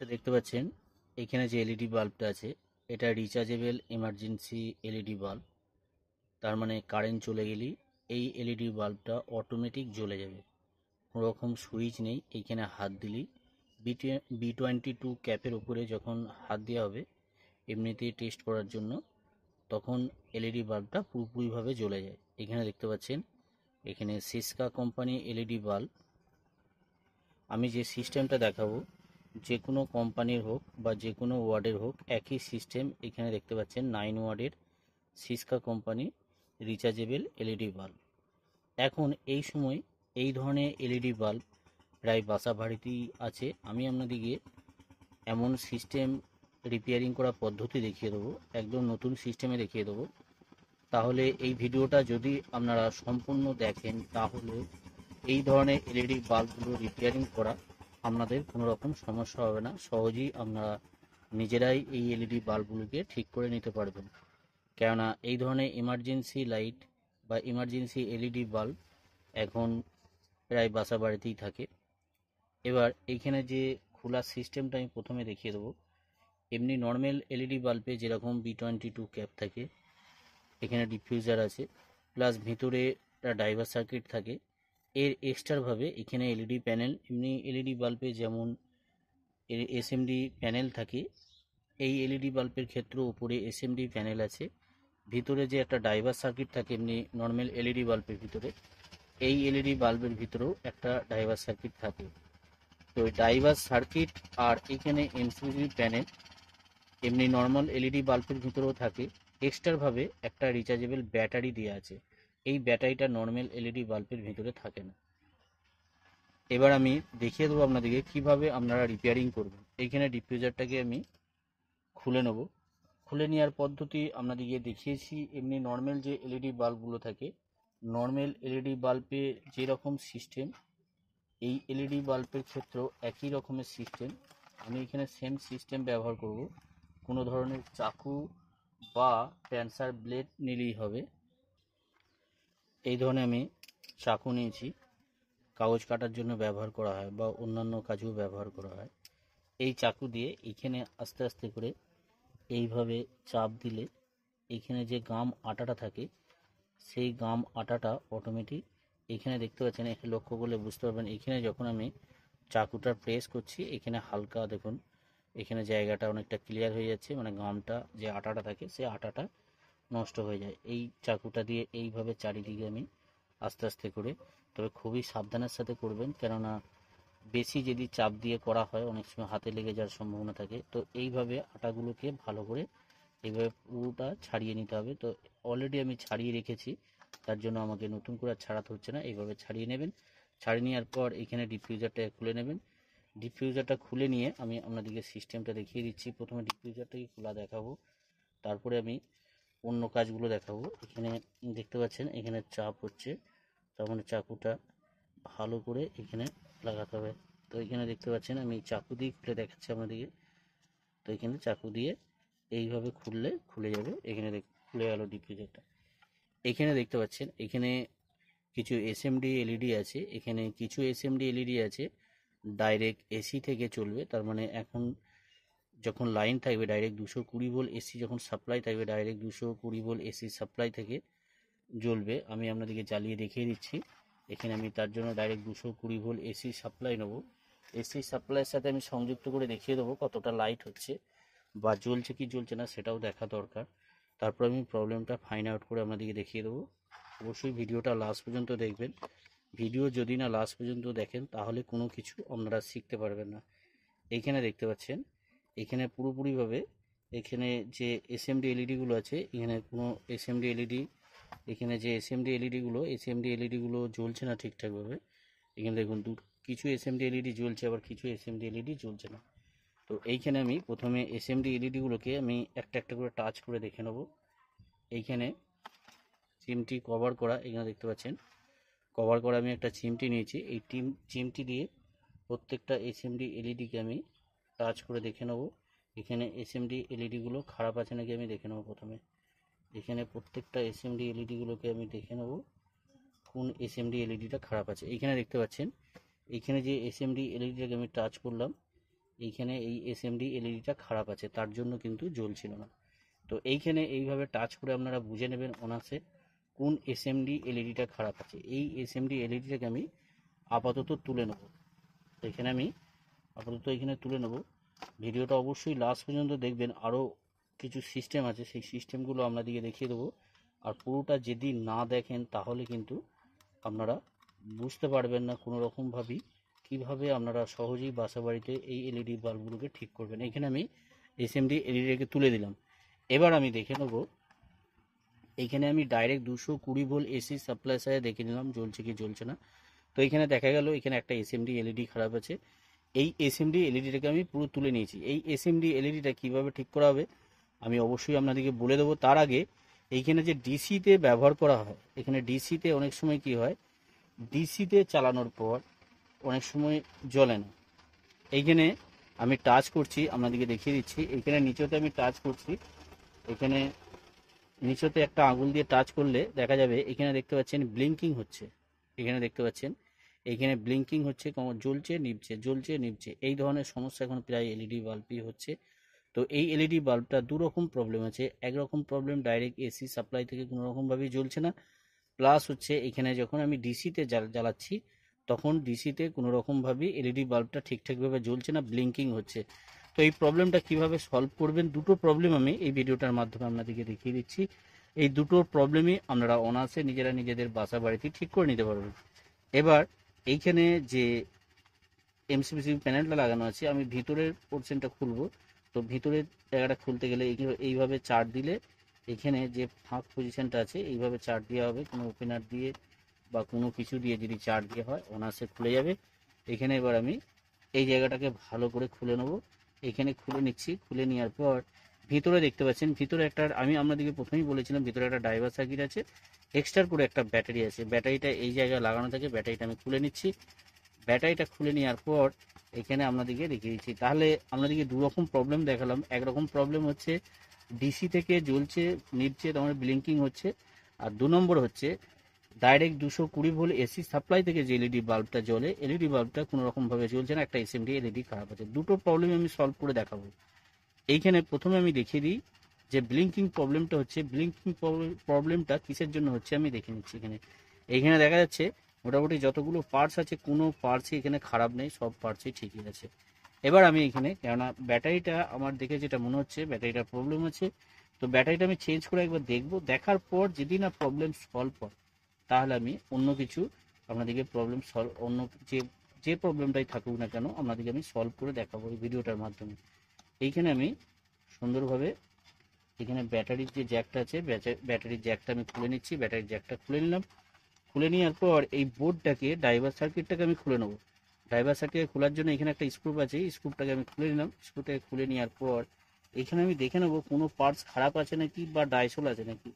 তো দেখতে পাচ্ছেন এখানে যে এলইডি বাল্বটা আছে এটা রিচার্জেবল এমার্জেন্সি এলইডি বাল্ব। তার মানে কারেন্ট চলে গেলেই এই এলইডি বাল্বটা অটোমেটিক জ্বলে যাবে, কোনো রকম সুইচ নেই। এইখানে হাত দিলেই B22 ক্যাপের উপরে যখন হাত দেওয়া হবে এমনিতেই টেস্ট করার জন্য, তখন এলইডি বাল্বটা পুরোপুরিভাবে জ্বলে যায়। এখানে দেখতে পাচ্ছেন এখানে সিসকা কোম্পানি এলইডি বাল্ব। আমি যে সিস্টেমটা দেখাবো যে কোনো কোম্পানির হোক বা যে কোনো ওয়ার্ডের হোক একই সিস্টেম। এখানে দেখতে পাচ্ছেন 9 ওয়ার্ডের সিসকা কোম্পানি রিচার্জেবল এলইডি বাল্ব। এখন এই সময় এই ধরনের এলইডি বাল্ব প্রায় বাসা বাড়িতেই আছে। আমি আপনাদেরকে এমন সিস্টেম রিপেয়ারিং করার পদ্ধতি দেখিয়ে দেবো, একদম নতুন সিস্টেমে দেখিয়ে দেবো। তাহলে এই ভিডিওটা যদি আপনারা সম্পূর্ণ দেখেন তাহলে এই ধরনের এলইডি বাল্বগুলো রিপেয়ারিং করা আপনাদের কোনো রকম সমস্যা হবে না, সহজেই আপনারা নিজেরাই এই এলইডি বাল্বগুলোকে ঠিক করে নিতে পারবেন। কেননা এই ধরনের ইমার্জেন্সি লাইট বা ইমার্জেন্সি এলইডি বাল্ব এখন প্রায় বাসা বাড়িতেই থাকে। এবার এইখানে যে খোলার সিস্টেমটা আমি প্রথমে দেখিয়ে দেবো। এমনি নর্মাল এলইডি বাল্বে যেরকম B22 ক্যাপ থাকে, এখানে ডিফিউজার আছে, প্লাস ভিতরে একটা ডাইভার সার্কিট থাকে। এর এক্সট্রাভাবে এখানে এলইডি প্যানেল, এমনি এলইডি বাল্বে যেমন এসএমডি প্যানেল থাকে, এই এলইডি বাল্বের ক্ষেত্রেও উপরে এসএমডি প্যানেল আছে। ভিতরে যে একটা ডাইভার সার্কিট থাকে এমনি নর্মাল এলইডি বাল্বের ভিতরে, এই এলইডি বাল্বের ভিতরেও একটা ডাইভার সার্কিট থাকে। তো ওই ডাইভার সার্কিট আর এখানে এমসিবি প্যানেল এমনি নর্মাল এলইডি বাল্বের ভিতরেও থাকে। এক্সট্রাভাবে একটা রিচার্জেবল ব্যাটারি দেওয়া আছে, এই ব্যাটারিটা নর্মাল এলইডি বাল্বের ভিতরে থাকে না। এবার আমি দেখিয়ে দেবো আপনাদেরকে কিভাবে আপনারা রিপেয়ারিং করবেন। এইখানে ডিফিউজারটাকে আমি খুলে নেব। খুলে নেওয়ার পদ্ধতি আপনাদেরকে দেখিয়েছি। এমনি নর্মাল যে এলইডি বাল্বগুলো থাকে, নর্মাল এলইডি বাল্বে যেরকম সিস্টেম এই এলইডি বাল্বের ক্ষেত্রেও একই রকমের সিস্টেম। আমি এখানে সেম সিস্টেম ব্যবহার করব। কোনো ধরনের চাকু বা প্যান্সার ব্লেড নিলেই হবে। এই ধরনের আমি চাকু নিয়েছি, কাগজ কাটার জন্য ব্যবহার করা হয় বা অন্যান্য কাজেও ব্যবহার করা হয়। এই চাকু দিয়ে এখানে আস্তে আস্তে করে এইভাবে চাপ দিলে এখানে যে গাম আটাটা থাকে সেই গাম আটাটা অটোমেটিক এখানে দেখতে পাচ্ছেন, এখানে লক্ষ্য করলে বুঝতে পারবেন। এখানে যখন আমি চাকুটা প্রেস করছি এখানে হালকা দেখুন এখানে জায়গাটা অনেকটা ক্লিয়ার হয়ে যাচ্ছে, মানে গামটা যে আটাটা থাকে সেই আটাটা নষ্ট হয়ে যায়। এই চাকুটা দিয়ে এইভাবে চারিদিকে আমি আস্তে আস্তে করে, তবে খুবই সাবধানের সাথে করবেন, কেননা বেশি যদি চাপ দিয়ে করা হয় অনেক সময় হাতে লেগে যাওয়ার সম্ভাবনা থাকে। তো এইভাবে আটাগুলোকে ভালো করে এইভাবে পুরোটা ছাড়িয়ে নিতে হবে। তো অলরেডি আমি ছাড়িয়ে রেখেছি, তার জন্য আমাকে নতুন করে আর ছাড়াতে হচ্ছে না। এইভাবে ছাড়িয়ে নেবেন। ছাড়িয়ে নেওয়ার পর এখানে ডিফিউজারটা খুলে নেবেন। ডিফিউজারটা খুলে নিয়ে আমি আপনাদেরকে সিস্টেমটা দেখিয়ে দিচ্ছি। প্রথমে ডিফিউজারটাকে খোলা দেখাবো, তারপরে আমি অন্য কাজগুলো দেখাবো। এখানে দেখতে পাচ্ছেন এখানে চাপ হচ্ছে, তার মানে চাকুটা ভালো করে এখানে লাগাতে হবে। তো এখানে দেখতে পাচ্ছেন আমি চাকু দিয়ে খুলে দেখাচ্ছি আপনাদেরকে। তো এখানে চাকু দিয়ে এইভাবে খুললে খুলে যাবে। এখানে খুলে গেল ডিফিউজারটা। এখানে দেখতে পাচ্ছেন এখানে কিছু এসএমডি এলইডি আছে, এখানে কিছু এসএমডি এলইডি আছে ডাইরেক্ট এসি থেকে চলবে। তার মানে এখন যখন লাইন থাকবে ডাইরেক্ট 220 ভোল্ট এসি, যখন সাপ্লাই থাকবে ডাইরেক্ট 220 ভোল্ট এসি সাপ্লাই থেকে জ্বলবে। আমি আপনাদেরকে জ্বালিয়ে দেখিয়ে দিচ্ছি। এখানে আমি তার জন্য ডাইরেক্ট 220 ভোল্ট এসি সাপ্লাই নেব। এসি সাপ্লাইয়ের সাথে আমি সংযুক্ত করে দেখিয়ে দেবো কতটা লাইট হচ্ছে বা জ্বলছে কি জ্বলছে না সেটাও দেখা দরকার। তারপর আমি প্রবলেমটা ফাইন্ড আউট করে আপনাদেরকে দেখিয়ে দেবো। অবশ্যই ভিডিওটা লাস্ট পর্যন্ত দেখবেন। ভিডিও যদি না লাস্ট পর্যন্ত দেখেন তাহলে কোনো কিছু আপনারা শিখতে পারবেন না। এইখানে দেখতে পাচ্ছেন এখানে পুরোপুরিভাবে এখানে যে এসএমডি এলইডিগুলো আছে, এখানে কোনো এসএমডি এলইডি, এখানে যে এসএমডি এলইডিগুলো জ্বলছে না ঠিকঠাকভাবে। এখানে দেখুন কিছু এসএমডি এলইডি জ্বলছে, আবার কিছু এসএমডি এলইডি জ্বলছে না। তো এইখানে আমি প্রথমে এসএমডি এলইডিগুলোকে আমি একটা একটা করে টাচ করে দেখে নেব। এইখানে চিমটি কভার করা, এখানে দেখতে পাচ্ছেন কভার করা আমি একটা চিমটি নিয়েছি। এই চিমটি দিয়ে প্রত্যেকটা এসএমডি এলইডিকে আমি টাচ করে দেখে নেব। এখানে এসএমডি এলইডিগুলো খারাপ আছে নাকি আমি দেখে নেব। প্রথমে এখানে প্রত্যেকটা এসএমডি এলইডিগুলোকে আমি দেখে নেব কোন এসএমডি এলইডিটা খারাপ আছে। এইখানে দেখতে পাচ্ছেন এখানে যে এসএমডি এলইডিটাকে আমি টাচ করলাম, এইখানে এই এসএমডি এলইডিটা খারাপ আছে, তার জন্য কিন্তু জ্বলছিল না। তো এইখানে এইভাবে টাচ করে আপনারা বুঝে নেবেন অনার্সে কোন এসএমডি এলইডিটা খারাপ আছে। এই এসএমডি এলইডিটাকে আমি আপাতত তুলে নেব। এখানে আমি আপাতত এখানে তুলে নেব। ভিডিওটা অবশ্যই লাস্ট পর্যন্ত দেখবেন, আরও কিছু সিস্টেম আছে, সেই সিস্টেমগুলো আপনাদেরকে দেখিয়ে দেবো। আর পুরোটা যদি না দেখেন তাহলে কিন্তু আপনারা বুঝতে পারবেন না কোনো রকমভাবেই কীভাবে আপনারা সহজেই বাসা বাড়িতে এই এলইডি বাল্বগুলোকে ঠিক করবেন। এখানে আমি এসএমডি এলইডিকে তুলে দিলাম। এবার আমি দেখে নেব, এইখানে আমি ডাইরেক্ট 220 ভোল্ট এসি সাপ্লাই সাথে দেখে নিলাম জ্বলছে কি জ্বলছে না। তো এখানে দেখা গেল এখানে একটা এসএমডি এলইডি খারাপ আছে। এই এসএমডি এলইডিটাকে আমি পুরো তুলে নিয়েছি। এই এসএমডি এলইডিটা কীভাবে ঠিক করা হবে আমি অবশ্যই আপনাদেরকে বলে দেবো। তার আগে এইখানে যে ডিসিতে ব্যবহার করা হয়, এখানে ডিসিতে অনেক সময় কি হয়, ডিসিতে চালানোর পর অনেক সময় জ্বলে না। এইখানে আমি টাচ করছি, আপনাদেরকে দেখিয়ে দিচ্ছি। এইখানে নিচেতে আমি টাচ করছি, এখানে নিচেতে একটা আঙুল দিয়ে টাচ করলে দেখা যাবে এখানে দেখতে পাচ্ছেন ব্লিঙ্কিং হচ্ছে। এখানে দেখতে পাচ্ছেন এইখানে ব্লিঙ্কিং হচ্ছে, জ্বলছে নিভছে জ্বলছে নিভছে, এই ধরনের সমস্যা এখন প্রায় এলইডি বাল্বই হচ্ছে। তো এই এলইডি বাল্বটা দুরকম প্রবলেম আছে। একরকম প্রবলেম ডাইরেক্ট এসি সাপ্লাই থেকে কোনো রকমভাবেই জ্বলছে না, প্লাস হচ্ছে এখানে যখন আমি ডিসিতে জ্বালাচ্ছি তখন ডিসিতে কোনো রকমভাবেই এলইডি বাল্বটা ঠিকঠাকভাবে জ্বলছে না, ব্লিঙ্কিং হচ্ছে। তো এই প্রবলেমটা কিভাবে সলভ করবেন, দুটো প্রবলেম আমি এই ভিডিওটার মাধ্যমে আপনাদেরকে দেখিয়ে দিচ্ছি। এই দুটো প্রবলেমই আপনারা অনার্সে নিজেরা নিজেদের বাসা বাড়িতে ঠিক করে নিতে পারবেন। এবার এইখানে যে এমসিপিসি প্যানেলটা লাগানো আছে, আমি ভিতরের পোর্শনটা খুলবো। তো ভিতরের জায়গাটা খুলতে গেলে এইভাবে চার দিলে এখানে যে ফাঁক পজিশনটা আছে এইভাবে চার দেওয়া হবে। কোনো ওপেনার দিয়ে বা কোনো কিছু দিয়ে যদি চার দিয়ে হয় অনার্সে খুলে যাবে। এখানে এবার আমি এই জায়গাটাকে ভালো করে খুলে নেব। এখানে খুলে নিচ্ছি। খুলে নেওয়ার পর ভিতরে দেখতে পাচ্ছেন, ভিতরে একটা, আমি আপনাদেরকে প্রথমেই বলেছিলাম ভিতরে একটা ড্রাইভার সার্কিট আছে, এক্সট্রা করে একটা ব্যাটারি আছে। ব্যাটারিটা এই জায়গায় লাগানো থাকে। ব্যাটারিটা আমি খুলে নিচ্ছি। ব্যাটারিটা খুলে নেওয়ার পর এখানে আপনাদেরকে দেখিয়ে দিচ্ছি। তাহলে আপনাদেরকে দুরকম প্রবলেম দেখালাম। একরকম প্রবলেম হচ্ছে ডিসি থেকে জ্বলছে নিভছে, তোমার ব্লিঙ্কিং হচ্ছে। আর 2 নম্বর হচ্ছে ডাইরেক্ট 220 ভোল্ট এসি সাপ্লাই থেকে যে এলইডি বাল্বটা জ্বলে, এলইডি বাল্বটা কোনো রকমভাবে জ্বলছে না, একটা এসএমডি এলইডি খারাপ আছে। দুটো প্রবলেম আমি সলভ করে দেখাবো। এইখানে প্রথমে আমি দেখিয়ে দিই যে ব্লিঙ্কিং প্রবলেমটা হচ্ছে, ব্লিঙ্কিং প্রবলেমটা কিসের জন্য হচ্ছে আমি দেখে নিচ্ছি। এইখানে দেখা যাচ্ছে মোটামুটি যতগুলো পার্টস আছে কোনো পার্টসই এখানে খারাপ নেই, সব পার্টসই ঠিকই আছে। এবার আমি এখানে, কেননা ব্যাটারিটা আমার দেখে যেটা মনে হচ্ছে ব্যাটারিটার প্রবলেম আছে, তো ব্যাটারিটা আমি চেঞ্জ করে একবার দেখবো। দেখার পর যদি না প্রবলেম সলভ হয় তাহলে আমি অন্য কিছু আপনাদেরকে প্রবলেম সলভ, অন্য যে যে প্রবলেমটাই থাকুক না কেন আপনাদেরকে আমি সলভ করে দেখাবো এই ভিডিওটার মাধ্যমে। এইখানে আমি সুন্দরভাবে এখানে ব্যাটারির যে জ্যাকটা আছে, ব্যাটারির জ্যাকটা আমি খুলে নিচ্ছি। ব্যাটারির জ্যাকটা খুলে নিলাম। খুলে নেওয়ার পর এই বোর্ডটাকে, ড্রাইভার সার্কিটটাকে আমি খুলে নেবো। ড্রাইভার সার্কিট খোলার জন্য এখানে একটা স্ক্রু আছে, স্ক্রুটাকে আমি খুলে নিলাম। স্ক্রুটাকে খুলে নেওয়ার পর এখানে আমি দেখে নেবো কোনো পার্টস খারাপ আছে নাকি বা ডাইসোল আছে নাকি।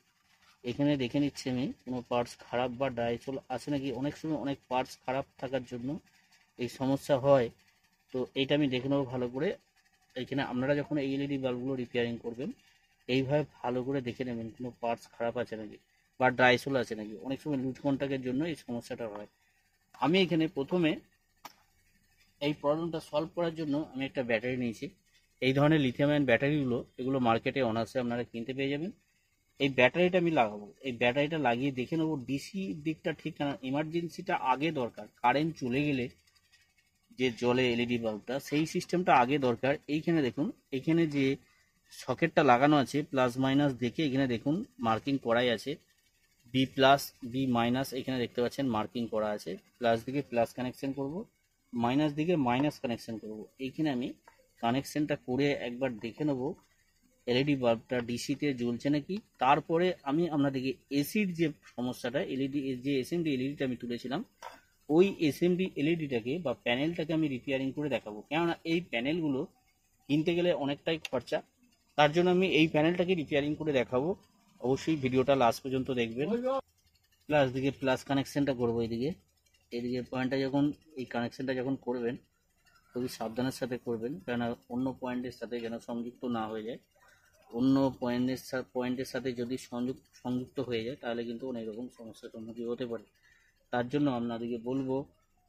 এখানে দেখে নিচ্ছি আমি কোনো পার্টস খারাপ বা ডাইসোল আছে নাকি। অনেক সময় অনেক পার্টস খারাপ থাকার জন্য এই সমস্যা হয়। তো এইটা আমি দেখে নেবো ভালো করে। এখানে আপনারা যখন এই এলইডি বাল্বগুলো রিপেয়ারিং করবেন এইভাবে ভালো করে দেখে নেবেন কোনো পার্টস খারাপ আছে নাকি বা ড্রাইসোল আছে নাকি। অনেক সময় লুজ কন্টাক্টের জন্য এই সমস্যাটা হয়। আমি এখানে প্রথমে এই প্রবলেমটা সলভ করার জন্য আমি একটা ব্যাটারি নিয়েছি। এই ধরনের লিথিয়াম আয়ন ব্যাটারিগুলো এগুলো মার্কেটে অনার্সে আপনারা কিনতে পেয়ে যাবেন। এই ব্যাটারিটা আমি লাগাবো। এই ব্যাটারিটা লাগিয়ে দেখে নেবো ডিসি দিকটা ঠিক না, ইমার্জেন্সিটা আগে দরকার। কারেন্ট চলে গেলে যে জ্বলে এলইডি বাল্বটা সেই সিস্টেমটা আগে দরকার। এইখানে দেখুন, এখানে যে সকেটটা লাগানো আছে প্লাস মাইনাস দেখে এখানে দেখুন মার্কিং করাই আছে, বি প্লাস বি মাইনাস এখানে দেখতে পাচ্ছেন মার্কিং করা আছে। প্লাস দিকে প্লাস কানেকশন করব, মাইনাস দিকে মাইনাস কানেকশন করব। এইখানে আমি কানেকশনটা করে একবার দেখে নেব এলইডি বাল্বটা ডিসিতে জ্বলছে নাকি। তারপরে আমি আপনাদেরকে এসির যে সমস্যাটা, এলইডি যে এসএমডি এলইডিটা আমি তুলেছিলাম ওই এসএমডি এলইডিটাকে বা প্যানেলটাকে আমি রিপেয়ারিং করে দেখাবো। কেননা এই প্যানেলগুলো কিনতে গেলে অনেকটাই খরচা, তার জন্য আমি এই প্যানেলটাকে রিপেয়ারিং করে দেখাবো। অবশ্যই ভিডিওটা লাস্ট পর্যন্ত দেখবেন। প্লাস দিকে প্লাস কানেকশনটা করবো। এদিকে পয়েন্টটা যখন, এই কানেকশনটা যখন করবেন খুবই সাবধানের সাথে করবেন, কেননা অন্য পয়েন্টের সাথে যেন সংযুক্ত না হয়ে যায়। অন্য পয়েন্টের সাথে যদি সংযুক্ত হয়ে যায় তাহলে কিন্তু অনেক রকম সমস্যার সম্মুখীন হতে পারে। তার জন্য আপনাদেরকে বলবো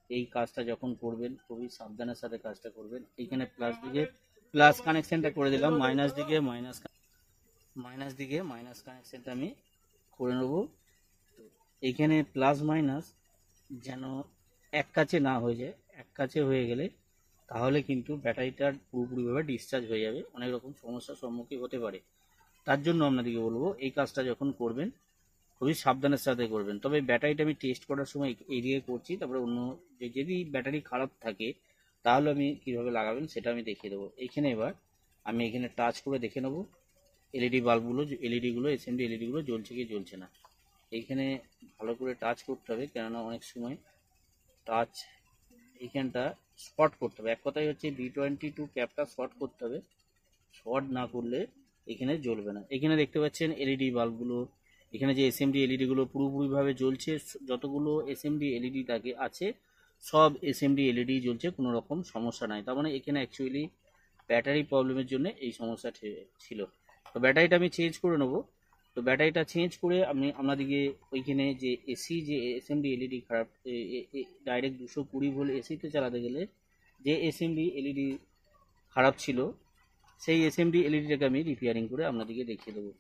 এই কাজটা যখন করবেন খুবই সাবধানের সাথে কাজটা করবেন। এইখানে প্লাস দিকে প্লাস কানেকশনটা করে দিলাম, মাইনাস দিকে মাইনাস কানেকশনটা আমি করে নেব। এইখানে প্লাস মাইনাস যেন এক কাছে না হয়ে যায়, এক কাছে হয়ে গেলে তাহলে কিন্তু ব্যাটারিটার পুরোপুরিভাবে ডিসচার্জ হয়ে যাবে, অনেক রকম সমস্যার সম্মুখীন হতে পারে। তার জন্য আপনাদেরকে বলবো এই কাজটা যখন করবেন খুবই সাবধানের সাথে করবেন। তবে ব্যাটারিটা আমি টেস্ট করার সময় এদিকে করছি, তারপরে অন্য যদি ব্যাটারি খারাপ থাকে তাহলে আমি কিভাবে লাগাবেন সেটা আমি দেখিয়ে দেবো। এইখানে এবার আমি এখানে টাচ করে দেখে নেবো এলইডি বাল্বগুলো, এলইডিগুলো, এসএমডি এলইডিগুলো জ্বলছে কি জ্বলছে না। এইখানে ভালো করে টাচ করতে হবে, কেননা অনেক সময় টাচ এইখানটা শর্ট করতে হবে। এক কথাই হচ্ছে B22 ক্যাপটা শর্ট করতে হবে, শর্ট না করলে এখানে জ্বলবে না। এখানে দেখতে পাচ্ছেন এলইডি বাল্বগুলো, এখানে যে এসএমডি এলইডিগুলো পুরোপুরিভাবে জ্বলছে। যতগুলো এসএমডি এলইডি থাকে আছে সব এসএমডি এলইডি জ্বলছে, কোনো রকম সমস্যা নাই। তার মানে এখানে অ্যাকচুয়ালি ব্যাটারি প্রবলেমের জন্য এই সমস্যা ছিল। তো ব্যাটারিটা আমি চেঞ্জ করে নেবো। তো ব্যাটারিটা চেঞ্জ করে আমি আপনাদিকে ওইখানে যে এসি যে এসএমডি এলইডি খারাপ, ডাইরেক্ট 220 ভোল্ট এসিতে চালাতে গেলে যে এসএমডি এলইডি খারাপ ছিল সেই এসএমডি এলইডিটাকে আমি রিপেয়ারিং করে আপনাদেরকে দেখিয়ে দেবো।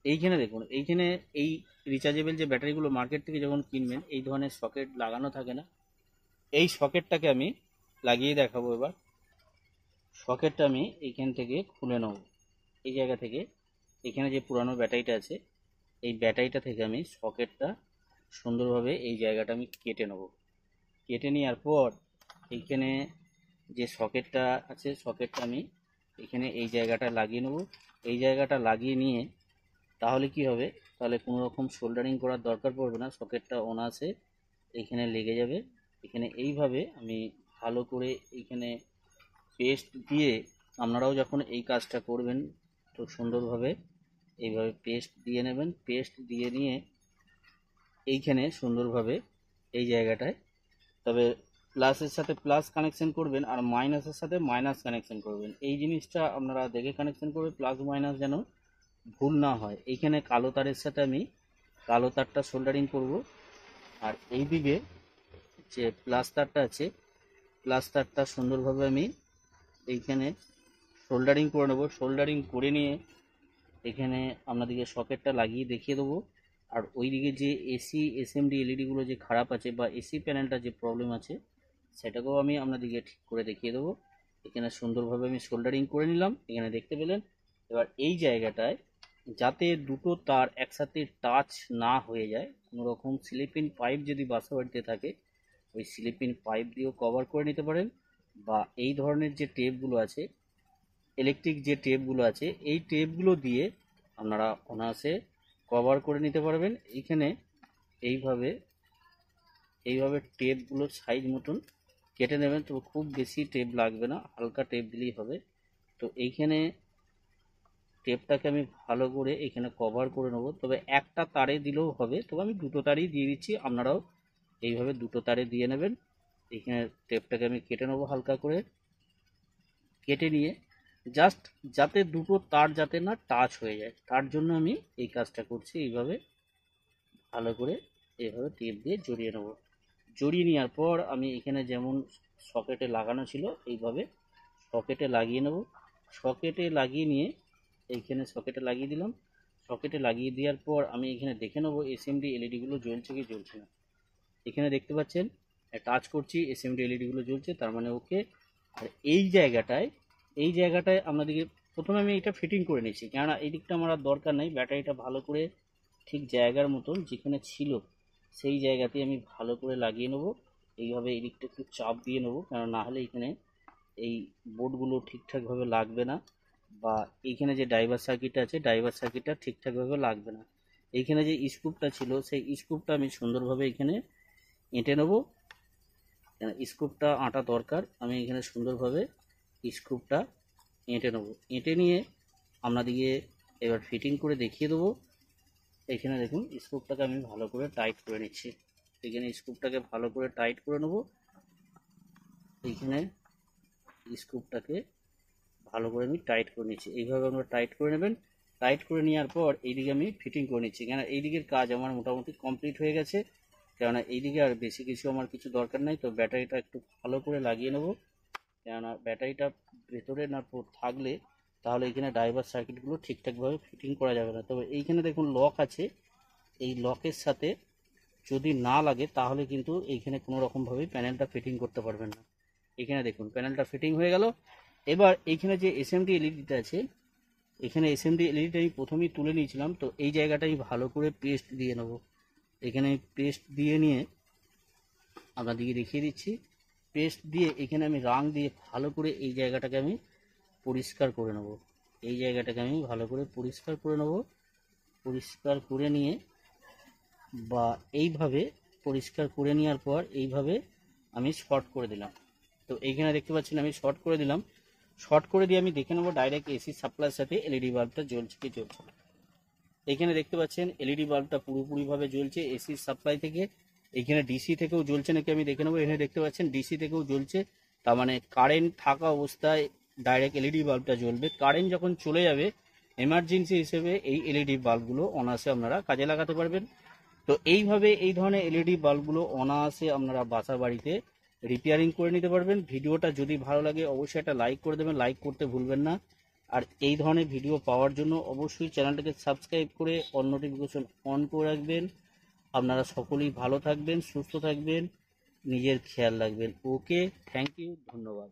এইখানে দেখুন, এইখানে এই রিচার্জেবল যে ব্যাটারিগুলো মার্কেট থেকে যখন কিনবেন এই ধরনের সকেট লাগানো থাকে না, এই সকেটটাকে আমি লাগিয়ে দেখাবো। এবার সকেটটা আমি এইখান থেকে খুলে নেব, এই জায়গা থেকে এখানে যে পুরানো ব্যাটারিটা আছে এই ব্যাটারিটা থেকে আমি সকেটটা সুন্দরভাবে এই জায়গাটা আমি কেটে নেব। কেটে নেওয়ার পর এইখানে যে সকেটটা আছে সকেটটা আমি এখানে এই জায়গাটা লাগিয়ে নেব। এই জায়গাটা লাগিয়ে নিয়ে তাহলে কি হবে, তাহলে কোনো রকম সোল্ডারিং করার দরকার পড়বে না, সকেটটা অনায়াসে এখানে লেগে যাবে। এখানে এইভাবে আমি ভালো করে এইখানে পেস্ট দিয়ে, আপনারাও যখন এই কাজটা করবেন তো সুন্দরভাবে এইভাবে পেস্ট দিয়ে নেবেন। পেস্ট দিয়ে নিয়ে এইখানে সুন্দরভাবে এই জায়গাটায়, তবে প্লাসের সাথে প্লাস কানেকশন করবেন আর মাইনাসের সাথে মাইনাস কানেকশন করবেন। এই জিনিসটা আপনারা দেখে কানেকশন করবেন, প্লাস মাইনাস যেন ভুল না হয়। এইখানে কালো তারের সাথে আমি কালো তারটা সোল্ডারিং করব, আর এই দিকে যে প্লাস তারটা আছে প্লাস তারটা সুন্দরভাবে আমি এইখানে সোল্ডারিং করে নেব। সোল্ডারিং করে নিয়ে এখানে আপনাদেরকে সকেটটা লাগিয়ে দেখিয়ে দেবো। আর ওইদিকে যে এসি এসএমডি এলইডিগুলো যে খারাপ আছে বা এসি প্যানেলটা যে প্রবলেম আছে সেটাকেও আমি আপনাদেরকে ঠিক করে দেখিয়ে দেবো। এখানে সুন্দরভাবে আমি সোল্ডারিং করে নিলাম, এখানে দেখতে পেলেন। এবার এই জায়গাটায় যাতে দুটো তার একসাথে টাচ না হয়ে যায়, কোনো রকম স্লিপিং পাইপ যদি বাসা বাড়িতে থাকে ওই স্লিপিং পাইপ দিয়েও কভার করে নিতে পারেন, বা এই ধরনের যে টেপগুলো আছে ইলেকট্রিক যে টেপগুলো আছে এই টেপগুলো দিয়ে আপনারা অনায়াসে কভার করে নিতে পারবেন। এইখানে এইভাবে এইভাবে টেপগুলোর সাইজ মতন কেটে নেবেন, তো খুব বেশি টেপ লাগবে না, হালকা টেপ দিলেই হবে। তো এইখানে টেপটাকে আমি ভালো করে এখানে কভার করে নেবো, তবে একটা তারে দিলেও হবে, তবে আমি দুটো তারই দিয়ে দিচ্ছি, আপনারাও এইভাবে দুটো তারে দিয়ে নেবেন। এখানে টেপটাকে আমি কেটে নেবো হালকা করে, কেটে নিয়ে জাস্ট যাতে দুটো তার যাতে না টাচ হয়ে যায় তার জন্য আমি এই কাজটা করছি। এইভাবে ভালো করে এইভাবে টেপ দিয়ে জড়িয়ে নেব। জড়িয়ে নেওয়ার পর আমি এখানে যেমন সকেটে লাগানো ছিল এইভাবে সকেটে লাগিয়ে নেব। সকেটে লাগিয়ে নিয়ে এইখানে সকেটে লাগিয়ে দিলাম। সকেটে লাগিয়ে দেওয়ার পর আমি এখানে দেখে নেবো এসএমডি এলইডিগুলো জ্বলছে কি জ্বলছে না। এখানে দেখতে পাচ্ছেন টাচ করছি, এসএমডি এলইডিগুলো জ্বলছে, তার মানে ওকে। আর এই জায়গাটায় আপনাদেরকে প্রথমে আমি এটা ফিটিং করে নিচ্ছি, কেননা এই দিকটা আমার আর দরকার নেই। ব্যাটারিটা ভালো করে ঠিক জায়গার মতন যেখানে ছিল সেই জায়গাতে আমি ভালো করে লাগিয়ে নেবো। এইভাবে এই দিকটা একটু চাপ দিয়ে নেবো, কেন না হলে এখানে এই বোর্ডগুলো ঠিকঠাকভাবে লাগবে না, বা এইখানে যে ড্রাইভার সার্কিট আছে ড্রাইভার সার্কিটটা ঠিকঠাকভাবে লাগবে না। এইখানে যে স্ক্রুপটা ছিল সেই স্ক্রুপটা আমি সুন্দরভাবে এখানে এঁটে নেবো, স্ক্রুপটা আঁটা দরকার। আমি এখানে সুন্দরভাবে স্ক্রুপটা এঁটে নেবো, এঁটে নিয়ে আপনাদিকে এবার ফিটিং করে দেখিয়ে দেবো। এখানে দেখুন স্ক্রুপটাকে আমি ভালো করে টাইট করে নিচ্ছি। এখানে স্ক্রুপটাকে ভালো করে টাইট করে নেবো। এইখানে স্ক্রুপটাকে ভালো করে আমি টাইট করে নিচ্ছি, এইভাবে আমরা টাইট করে নেবেন। টাইট করে নেওয়ার পর এইদিকে আমি ফিটিং করে নিচ্ছি, কেন এই দিকের কাজ আমার মোটামুটি কমপ্লিট হয়ে গেছে। কেননা এইদিকে আর বেশি কিছু আমার কিছু দরকার নাই। তো ব্যাটারিটা একটু ভালো করে লাগিয়ে নেবো, কেননা ব্যাটারিটা ভেতরে না থাকলে তাহলে এখানে ড্রাইভার সার্কিটগুলো ঠিকঠাকভাবে ফিটিং করা যাবে না। তবে এইখানে দেখুন লক আছে, এই লকের সাথে যদি না লাগে তাহলে কিন্তু এইখানে কোনো রকমভাবেই প্যানেলটা ফিটিং করতে পারবেন না। এখানে দেখুন প্যানেলটা ফিটিং হয়ে গেল। এবার এইখানে যে এসএমডি এলইডিটা আছে, এখানে এসএমডি এলইডিটা আমি প্রথমেই তুলে নিয়েছিলাম, তো এই জায়গাটাই ভালো করে পেস্ট দিয়ে নেব। এখানে পেস্ট দিয়ে নিয়ে আপনাদেরকে দেখিয়ে দিচ্ছি। পেস্ট দিয়ে এখানে আমি রাং দিয়ে ভালো করে এই জায়গাটাকে আমি পরিষ্কার করে নেব। এই জায়গাটাকে আমি ভালো করে পরিষ্কার করে নেব। পরিষ্কার করে নিয়ে বা এইভাবে পরিষ্কার করে নেওয়ার পর এইভাবে আমি শর্ট করে দিলাম। তো এইখানে দেখতে পাচ্ছেন আমি শর্ট করে দিলাম। শর্ট করে দিয়ে আমি দেখে নেবো ডাইরেক্ট এসি সাপ্লাইয়ের সাথে এলইডি বাল্বটা জ্বলছে কি জ্বলছে না। এখানে দেখতে পাচ্ছেন এলইডি বাল্বটা পুরোপুরিভাবে জ্বলছে এসি সাপ্লাই থেকে। এখানে ডিসি থেকেও জ্বলছে নাকি আমি দেখে নেবো। এখানে দেখতে পাচ্ছেন ডিসি থেকেও জ্বলছে, তার মানে কারেন্ট থাকা অবস্থায় ডাইরেক্ট এলইডি বাল্বটা জ্বলবে। কারেন্ট যখন চলে যাবে এমার্জেন্সি হিসেবে এই এলইডি বাল্বগুলো অনায়াসে আপনারা কাজে লাগাতে পারবেন। তো এইভাবে এই ধরনের এলইডি বাল্বগুলো অনায়াসে আপনারা বাসা বাড়িতে রিপেয়ারিং করে নিতে পারবেন। ভিডিওটা যদি ভালো লাগে অবশ্যই একটা লাইক করে দেবেন, লাইক করতে ভুলবেন না। আর এই ধরনের ভিডিও পাওয়ার জন্য অবশ্যই চ্যানেলটাকে সাবস্ক্রাইব করে অল নোটিফিকেশন অন করে রাখবেন। আপনারা সকলেই ভালো থাকবেন, সুস্থ থাকবেন, নিজের খেয়াল রাখবেন। ওকে, থ্যাংক ইউ, ধন্যবাদ।